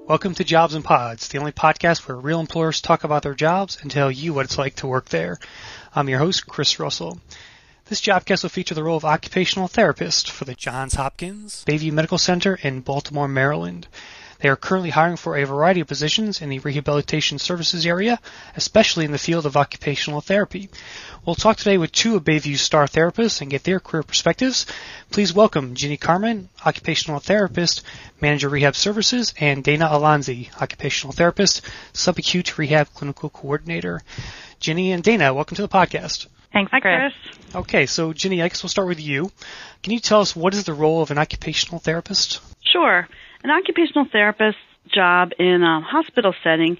Welcome to Jobs and Pods, the only podcast where real employers talk about their jobs and tell you what it's like to work there. I'm your host, Chris Russell. This jobcast will feature the role of occupational therapist for the Johns Hopkins Bayview Medical Center in Baltimore, Maryland. They are currently hiring for a variety of positions in the rehabilitation services area, especially in the field of occupational therapy. We'll talk today with two of Bayview's star therapists and get their career perspectives. Please welcome Ginny Carmen, occupational therapist, manager rehab services, and Dana Alonzi, occupational therapist, subacute rehab clinical coordinator. Ginny and Dana, welcome to the podcast. Thanks, Chris. Okay, so Ginny, I guess we'll start with you. Can you tell us what is the role of an occupational therapist? Sure. An occupational therapist's job in a hospital setting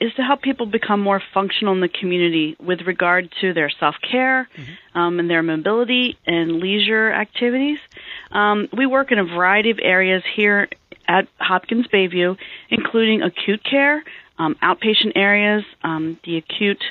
is to help people become more functional in the community with regard to their self-care and their mobility and leisure activities. We work in a variety of areas here at Hopkins Bayview, including acute care, outpatient areas, the acute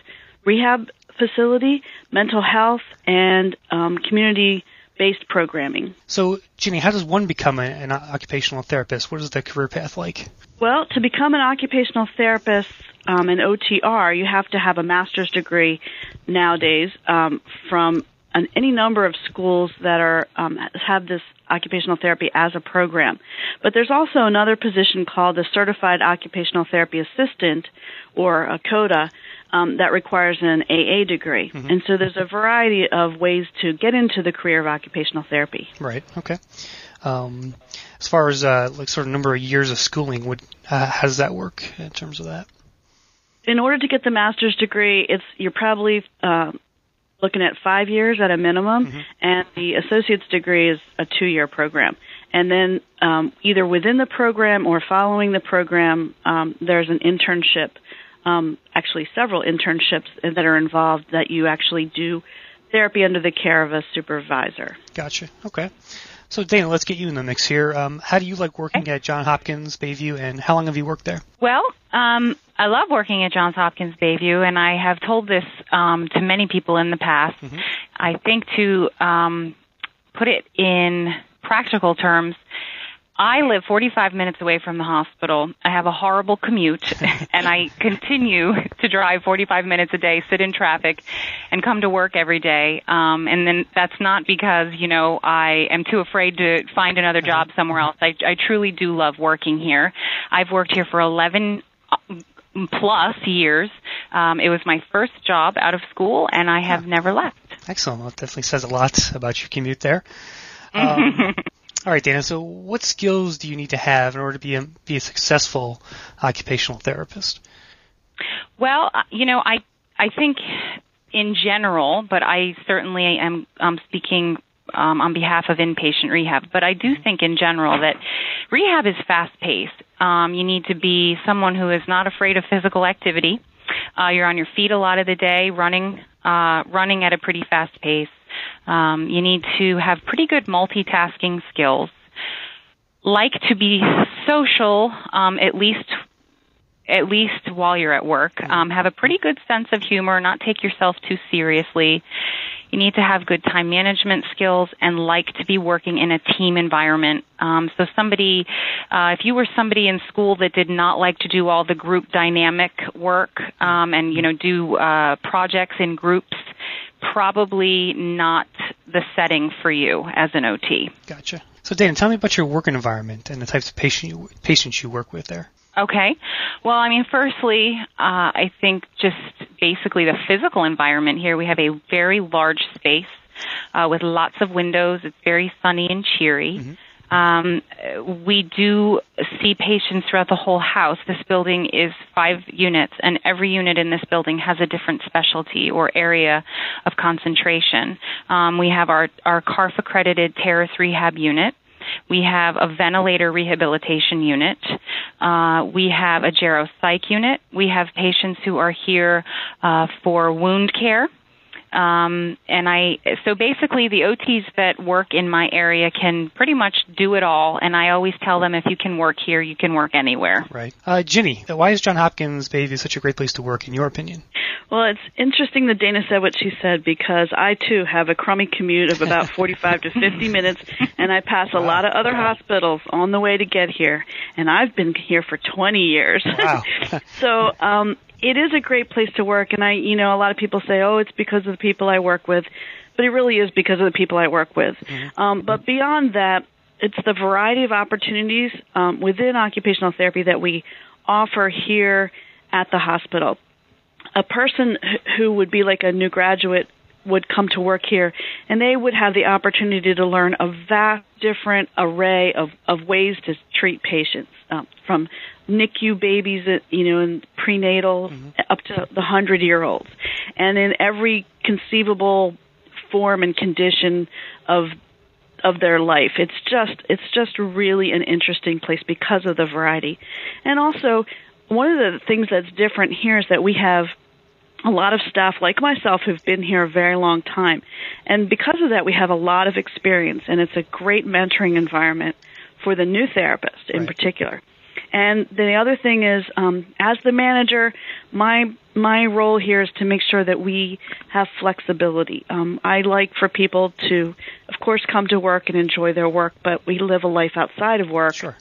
rehab facility, mental health, and community-based programming. So, Ginny, how does one become an occupational therapist? What is the career path like? Well, to become an occupational therapist, an OTR, you have to have a master's degree nowadays from any number of schools that are have this occupational therapy as a program. But there's also another position called the Certified Occupational Therapy Assistant, or a COTA, that requires an AA degree. And so there's a variety of ways to get into the career of occupational therapy. Right, okay. As far as sort of number of years of schooling, how does that work in terms of that? In order to get the master's degree, you're probably looking at 5 years at a minimum, and the associate's degree is a 2-year program. And then either within the program or following the program, there's an internship, actually several internships that are involved that you actually do therapy under the care of a supervisor. Gotcha. Okay. So, Dana, let's get you in the mix here. How do you like working at Johns Hopkins Bayview, and how long have you worked there? Well, I love working at Johns Hopkins Bayview, and I have told this to many people in the past. I think to put it in practical terms, I live 45 minutes away from the hospital. I have a horrible commute, and I continue to drive 45 minutes a day, sit in traffic, and come to work every day. And then that's not because, I am too afraid to find another job somewhere else. I truly do love working here. I've worked here for 11 plus years. It was my first job out of school, and I have never left. Excellent. Well, it definitely says a lot about your commute there. All right, Dana, so what skills do you need to have in order to be a successful occupational therapist? Well, I think in general, but I certainly am speaking on behalf of inpatient rehab, but I do think in general that rehab is fast-paced. You need to be someone who is not afraid of physical activity. You're on your feet a lot of the day, running at a pretty fast pace. You need to have pretty good multitasking skills, like to be social, at least while you're at work, have a pretty good sense of humor, not take yourself too seriously. You need to have good time management skills and like to be working in a team environment. So if you were somebody in school that did not like to do all the group dynamic work and, do projects in groups, probably not the setting for you as an OT. Gotcha. So, Dana, tell me about your working environment and the types of patients you work with there. Okay. Well, firstly, I think just basically the physical environment here. We have a very large space with lots of windows. It's very sunny and cheery. We do see patients throughout the whole house. This building is 5 units, and every unit in this building has a different specialty or area of concentration. We have our CARF-accredited terrace rehab unit. We have a ventilator rehabilitation unit. We have a geropsych unit. We have patients who are here for wound care. So basically the OTs that work in my area can pretty much do it all, and I always tell them if you can work here, you can work anywhere. Right. Ginny, why is Johns Hopkins Bayview such a great place to work, in your opinion? Well, it's interesting that Dana said what she said, because I, too, have a crummy commute of about 45 to 50 minutes, and I pass a lot of other hospitals on the way to get here, and I've been here for 20 years. Wow. So it is a great place to work, and a lot of people say, oh, it's because of the people I work with, but it really is because of the people I work with. Mm-hmm. But beyond that, it's the variety of opportunities within occupational therapy that we offer here at the hospital. A person who would be like a new graduate would come to work here, and they would have the opportunity to learn a vast different array of ways to treat patients, from NICU babies, and prenatal, up to the 100-year-olds, and in every conceivable form and condition of their life. It's just really an interesting place because of the variety. And also, one of the things that's different here is that we have a lot of staff like myself who've been here a very long time. And because of that, we have a lot of experience, and it's a great mentoring environment for the new therapist in particular. And the other thing is, as the manager, my role here is to make sure that we have flexibility. I like for people to, of course, come to work and enjoy their work, but we live a life outside of work. Sure.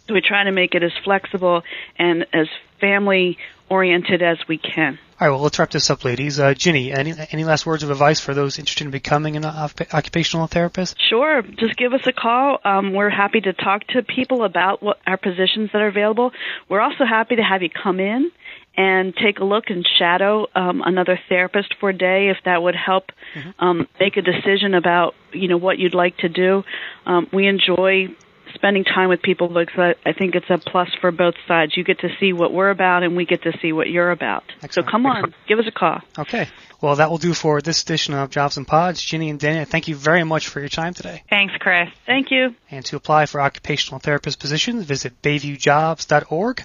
So we try to make it as flexible and as family-oriented as we can. All right, well, let's wrap this up, ladies. Ginny, any last words of advice for those interested in becoming an occupational therapist? Sure. Just give us a call. We're happy to talk to people about what our positions that are available. We're also happy to have you come in and take a look and shadow another therapist for a day, if that would help make a decision about what you'd like to do. We enjoy spending time with people because I think it's a plus for both sides. You get to see what we're about, and we get to see what you're about. Excellent. So come on, give us a call. Okay. Well, that will do for this edition of Jobs and Pods. Ginny and Dana, thank you very much for your time today. Thanks, Chris. Thank you. And to apply for occupational therapist positions, visit bayviewjobs.org.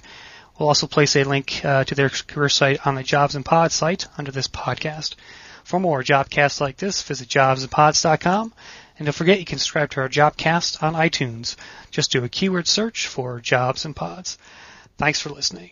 We'll also place a link to their career site on the Jobs and Pods site under this podcast. For more Jobcasts like this, visit jobsandpods.com. And don't forget, you can subscribe to our Jobcast on iTunes. Just do a keyword search for Jobs and Pods. Thanks for listening.